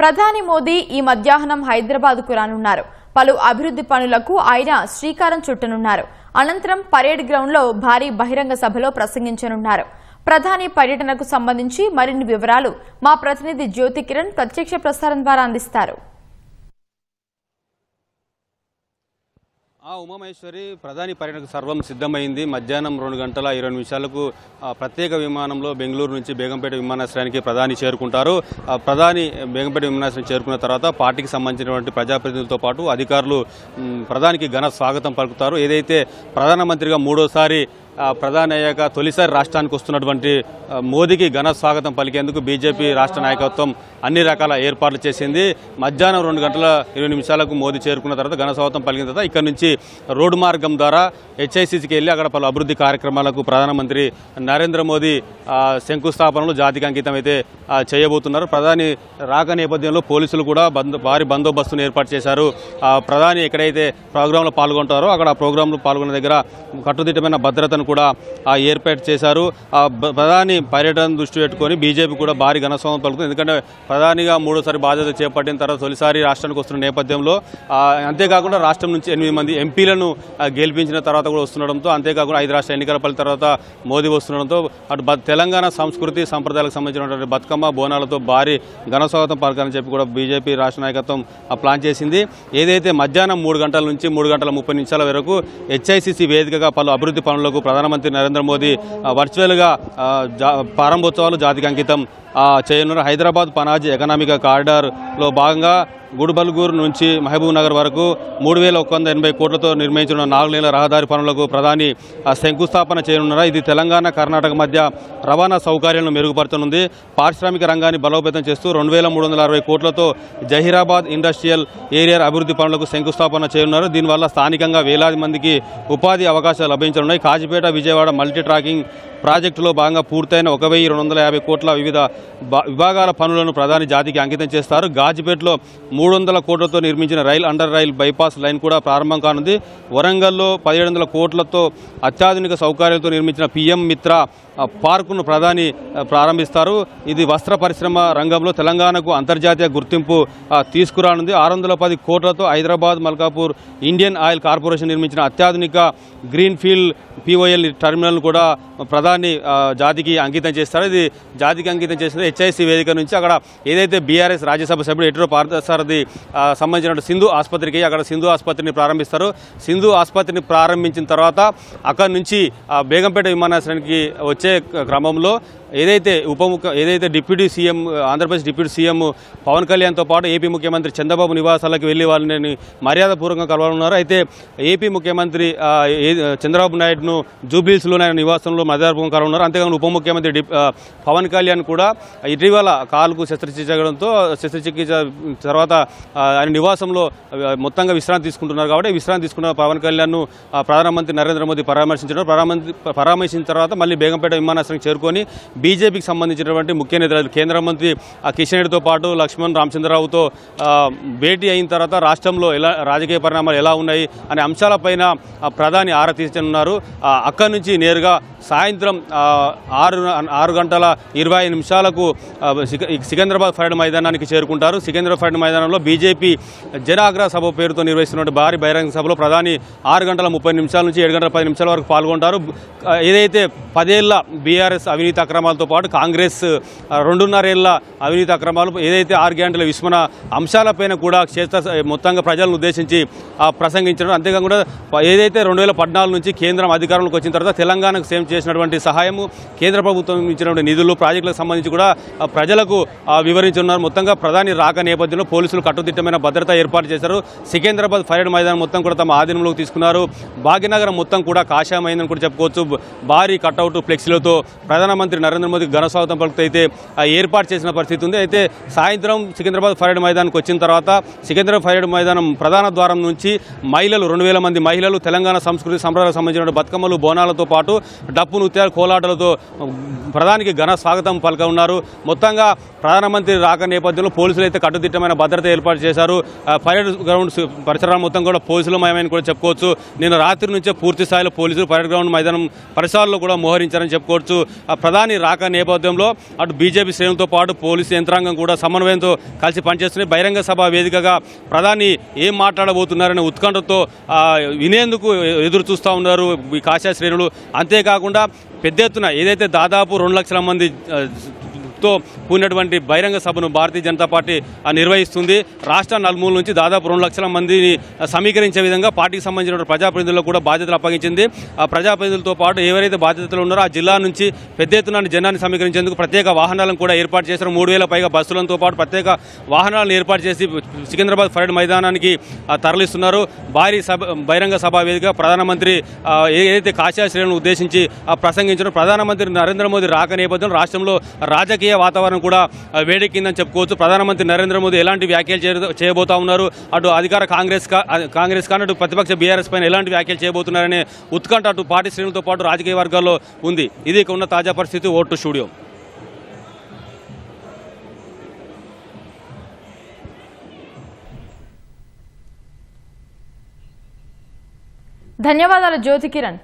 ప్రధాని మోదీ ఈ మధ్యాహ్నం హైదరాబాద్కు రానున్నారు. పలు అభివృద్ధి పనులకు ఆయన శ్రీకారం చుట్టనున్నారు. అనంతరం పరేడ్ గ్రౌండ్లో భారీ బహిరంగ సభలో ప్రసంగించనున్నారు. ప్రధాని పర్యటనకు సంబంధించి మరిన్ని వివరాలు మా ప్రతినిధి జ్యోతి కిరణ్ ప్రత్యక్ష ప్రసారం ద్వారా అందిస్తారు. ఉమామహేశ్వరి, ప్రధాని పర్యటనకు సర్వం సిద్ధమైంది. మధ్యాహ్నం 2:20 ప్రత్యేక విమానంలో బెంగళూరు నుంచి బేగంపేట విమానాశ్రయానికి ప్రధాని చేరుకుంటారు. ప్రధాని బేగంపేట విమానాశ్రయం చేరుకున్న తర్వాత పార్టీకి సంబంధించినటువంటి ప్రజాప్రతినిధులతో పాటు అధికారులు ప్రధానికి ఘన స్వాగతం పలుకుతారు. ఏదైతే ప్రధానమంత్రిగా మూడోసారి ప్రధాని అయ్యాక తొలిసారి రాష్ట్రానికి వస్తున్నటువంటి మోదీకి ఘన స్వాగతం పలికేందుకు బీజేపీ రాష్ట్ర నాయకత్వం అన్ని రకాల ఏర్పాట్లు చేసింది. మధ్యాహ్నం 2:20 మోదీ చేరుకున్న తర్వాత ఘన స్వాగతం పలికిన తర్వాత ఇక్కడ నుంచి రోడ్డు మార్గం ద్వారా హెచ్ఐసిసికి వెళ్ళి అక్కడ పలు అభివృద్ధి కార్యక్రమాలకు ప్రధానమంత్రి నరేంద్ర మోదీ శంకుస్థాపనలు జాతికి అంకితం అయితే చేయబోతున్నారు. ప్రధాని రాక నేపథ్యంలో పోలీసులు కూడా భారీ బందోబస్తును ఏర్పాటు చేశారు. ప్రధాని ఎక్కడైతే ప్రోగ్రాంలో పాల్గొంటారో అక్కడ ఆ ప్రోగ్రాంలో పాల్గొన్న దగ్గర కట్టుదిట్టమైన భద్రతను కూడా ఏర్పాటు చేశారు. ప్రధాని పర్యటన దృష్టి పెట్టుకొని బీజేపీ కూడా భారీ ఘనస్వాగతం పలుకుతుంది. ఎందుకంటే ప్రధానిగా మూడోసారి బాధ్యత చేపట్టిన తర్వాత తొలిసారి రాష్ట్రానికి వస్తున్న నేపథ్యంలో అంతేకాకుండా రాష్ట్రం నుంచి 8 మంది ఎంపీలను గెలిపించిన తర్వాత కూడా వస్తుండడంతో, అంతేకాకుండా 5 రాష్ట్ర ఎన్నికల ఫలిత తర్వాత మోదీ వస్తుండడంతో అటు తెలంగాణ సంస్కృతి సంప్రదాయాలకు సంబంధించినటువంటి బతుకమ్మ బోనాలతో భారీ ఘనస్వాగతం పలకాలని చెప్పి కూడా బీజేపీ రాష్ట్ర నాయకత్వం ప్లాన్ చేసింది. ఏదైతే మధ్యాహ్నం 3 గంటల నుంచి 3:30 వరకు హెచ్ఐసిసి వేదికగా పలు అభివృద్ధి పనులకు ప్రధానమంత్రి నరేంద్ర మోదీ వర్చువల్గా ప్రారంభోత్సవాలు జాతికి అంకితం చేయనున్నారు. హైదరాబాద్ పనాజీ ఎకనామిక్ కారిడార్లో భాగంగా గుడిబల్గూరు నుంచి మహబూబ్ నగర్ వరకు 3,180 కోట్లతో నిర్మించిన 4 లేన్ల రహదారి పనులకు ప్రధాని శంకుస్థాపన చేయనున్నారు. ఇది తెలంగాణ కర్ణాటక మధ్య రవాణా సౌకర్యాలను మెరుగుపరచనుంది. పారిశ్రామిక రంగాన్ని బలోపేతం చేస్తూ 2,360 కోట్లతో జహీరాబాద్ ఇండస్ట్రియల్ ఏరియా అభివృద్ధి పనులకు శంకుస్థాపన చేయనున్నారు. దీనివల్ల స్థానికంగా వేలాది మందికి ఉపాధి అవకాశాలు లభించనున్నాయి. కాజీపేట విజయవాడ మల్టీ ట్రాకింగ్ ప్రాజెక్టులో భాగంగా పూర్తయిన 1,250 కోట్ల వివిధ విభాగాల పనులను ప్రధాని జాతికి అంకితం చేస్తారు. గాజిపేటలో 300 కోట్లతో నిర్మించిన అండర్ రైల్ బైపాస్ లైన్ కూడా ప్రారంభం కానుంది. వరంగల్లో 1,700 కోట్లతో అత్యాధునిక సౌకర్యాలతో నిర్మించిన పిఎం మిత్ర పార్కును ప్రధాని ప్రారంభిస్తారు. ఇది వస్త్ర పరిశ్రమ రంగంలో తెలంగాణకు అంతర్జాతీయ గుర్తింపు తీసుకురానుంది. 610 కోట్లతో Hyderabad Malkapur Indian oil corporation నిర్మించిన అత్యాధునిక గ్రీన్ ఫీల్డ్ పిఓఎల్ టెర్మినల్ను కూడా ప్రధాని జాతికి అంకితం చేస్తారు. ఇది జాతికి అంకితం చేసిన హెచ్ఐసి వేదిక నుంచి అక్కడ ఏదైతే బీఆర్ఎస్ రాజ్యసభ సభ్యుడు ఎటో పార్థసారథి సంబంధించిన సింధు ఆసుపత్రికి అక్కడ సింధు ఆసుపత్రిని ప్రారంభిస్తారు. సింధు ఆసుపత్రిని ప్రారంభించిన తర్వాత అక్కడి నుంచి బేగంపేట విమానాశ్రయానికి వచ్చే క్రమంలో ఏదైతే deputy CM Andhra Pradesh deputy CM Pawan కళ్యాణ్తో పాటు ఏపీ ముఖ్యమంత్రి చంద్రబాబు నివాసాలకు వెళ్లి వాళ్ళని మర్యాదపూర్వకంగా కలవనున్నారు. అయితే ఏపీ ముఖ్యమంత్రి చంద్రబాబు నాయుడును జూబ్లీహిల్స్లో ఆయన నివాసంలో మర్యాదపూర్వకంగా కలవనున్నారు. అంతేకాకుండా ఉప ముఖ్యమంత్రి పవన్ కళ్యాణ్ కూడా ఇటీవల కాలుకు శస్త్రచికిత్స చేయడంతో శస్త్రచికిత్స తర్వాత ఆయన నివాసంలో మొత్తంగా విశ్రాంతి తీసుకుంటున్నారు. కాబట్టి విశ్రాంతి తీసుకున్న పవన్ కళ్యాణ్ను ప్రధానమంత్రి నరేంద్ర మోదీ పరామర్శించిన తర్వాత మళ్ళీ బేగంపేట విమానాశ్రయం చేరుకొని బీజేపీకి సంబంధించినటువంటి ముఖ్య నేతలు కేంద్ర మంత్రి కిషన్ రెడ్డితో పాటు లక్ష్మణ్ రామచంద్రరావుతో భేటీ అయిన తర్వాత రాష్ట్రంలో రాజకీయ పరిణామాలు ఎలా ఉన్నాయి అనే అంశాలపైన ప్రధాని ఆరా తీర్చనున్నారు. అక్కడి నుంచి నేరుగా సాయంత్రం 6:25 సికింద్రాబాద్ పరేడ్ మైదానానికి చేరుకుంటారు. సికింద్రాబాద్ పరేడ్ మైదానంలో బీజేపీ జనాగ్రహ సభ పేరుతో నిర్వహిస్తున్న భారీ బహిరంగ సభలో ప్రధాని 6:30 నుంచి 7:10 వరకు పాల్గొంటారు. ఏదైతే 10 ఏళ్ల బీఆర్ఎస్ అవినీతి అక్రమాలతో పాటు కాంగ్రెస్ 2.5 ఏళ్ల అవినీతి అక్రమాలు, ఏదైతే 6 గ్యారెంటీల విస్మరణ అంశాలపైన కూడా మొత్తంగా ప్రజలను ఉద్దేశించి ప్రసంగించడం. అంతేకాకుండా ఏదైతే 2014 నుంచి కేంద్రం అధికారంలోకి వచ్చిన తర్వాత తెలంగాణకు సేమ్ చేసినటువంటి సహాయము, కేంద్ర ప్రభుత్వం ఇచ్చినటువంటి నిధులు, ప్రాజెక్టులకు సంబంధించి కూడా ప్రజలకు వివరించున్నారు. మొత్తంగా ప్రధాని రాక నేపథ్యంలో పోలీసులు కట్టుదిట్టమైన భద్రత ఏర్పాటు చేశారు. సికింద్రాబాద్ పరేడ్ మైదానం మొత్తం కూడా తమ ఆధీనంలోకి తీసుకున్నారు. భాగ్యనగరం మొత్తం కూడా కాషాయమైందని కూడా చెప్పుకోవచ్చు. భారీ కట్అవుట్ ఫ్లెక్సీలతో ప్రధానమంత్రి నరేంద్ర మోదీ ఘనస్వాగతం పలుకుతూ అయితే ఏర్పాటు చేసిన పరిస్థితి ఉంది. అయితే సాయంత్రం సికింద్రాబాద్ పరేడ్ మైదానానికి వచ్చిన తర్వాత సికింద్రాబాద్ పరేడ్ మైదానం ప్రధాన ద్వారం నుంచి మహిళలు 2,000 మంది మహిళలు తెలంగాణ సంస్కృతి సంప్రదాయాలకు సంబంధించిన బతుకమ్మలు బోనాలతో పాటు డప్పు నృత్యాలు కోలాటలతో ప్రధానికి ఘన స్వాగతం పలకనున్నారు. మొత్తంగా ప్రధానమంత్రి రాక నేపథ్యంలో పోలీసులు అయితే కట్టుదిట్టమైన భద్రత ఏర్పాటు చేశారు. పరేడ్ గ్రౌండ్ పరిసరాలు మొత్తం కూడా పోలీసులమయమని కూడా చెప్పుకోవచ్చు. నిన్న రాత్రి నుంచే పూర్తి స్థాయిలో పోలీసులు పరేడ్ గ్రౌండ్ మైదానం పరిసరాల్లో కూడా మోహరించారని చెప్పుకోవచ్చు. ప్రధాని రాక నేపథ్యంలో అటు బీజేపీ శ్రేణులతో పాటు పోలీసు యంత్రాంగం కూడా సమన్వయంతో కలిసి పనిచేస్తున్నాయి. బహిరంగ సభ వేదికగా ప్రధాని ఏం మాట్లాడబోతున్నారనే ఉత్కంఠతో వినేందుకు ఎదురు చూస్తూ ఉన్నారు ఈ కాషాయ శ్రేణులు. అంతేకాకుండా పెద్ద ఎత్తున ఏదైతే దాదాపు 2 లక్షల మంది తో కూడినటువంటి బహిరంగ సభను భారతీయ జనతా పార్టీ నిర్వహిస్తుంది. రాష్ట్ర నలుమూల నుంచి దాదాపు 2 లక్షల మందిని సమీకరించే విధంగా పార్టీకి సంబంధించిన ప్రజాప్రతినిధులకు కూడా బాధ్యతలు అప్పగించింది. ఆ ప్రజాప్రతినిధులతో పాటు ఎవరైతే బాధ్యతలు ఉన్నారో ఆ జిల్లా నుంచి పెద్ద ఎత్తున జనాన్ని సమీకరించేందుకు ప్రత్యేక వాహనాలను కూడా ఏర్పాటు చేశారు. 3,000 పైగా బస్సులతో పాటు ప్రత్యేక వాహనాలను ఏర్పాటు చేసి సికింద్రాబాద్ పరేడ్ మైదానానికి తరలిస్తున్నారు. భారీ బహిరంగ సభ వేదిక ప్రధానమంత్రి ఏదైతే కాషాయ శ్రేణులను ఉద్దేశించి ప్రసంగించారో ప్రధానమంత్రి నరేంద్ర మోదీ రాక నేపథ్యంలో రాష్ట్రంలో రాజకీయ వాతావరణం కూడా వేడెక్కిందని చెప్పుకోవచ్చు. ప్రధానమంత్రి నరేంద్ర మోదీ ఎలాంటి వ్యాఖ్యలు చేయబోతా ఉన్నారు, అటు అధికార కాంగ్రెస్ కానీ అటు ప్రతిపక్ష బీఆర్ఎస్ పైన ఎలాంటి వ్యాఖ్యలు చేయబోతున్నారనే ఉత్కంఠ అటు పార్టీ శ్రేణులతో పాటు రాజకీయ వర్గాల్లో ఉంది. ఇది ఉన్న తాజా పరిస్థితి. Vote studio. ధన్యవాదాలు జ్యోతి కిరణ్.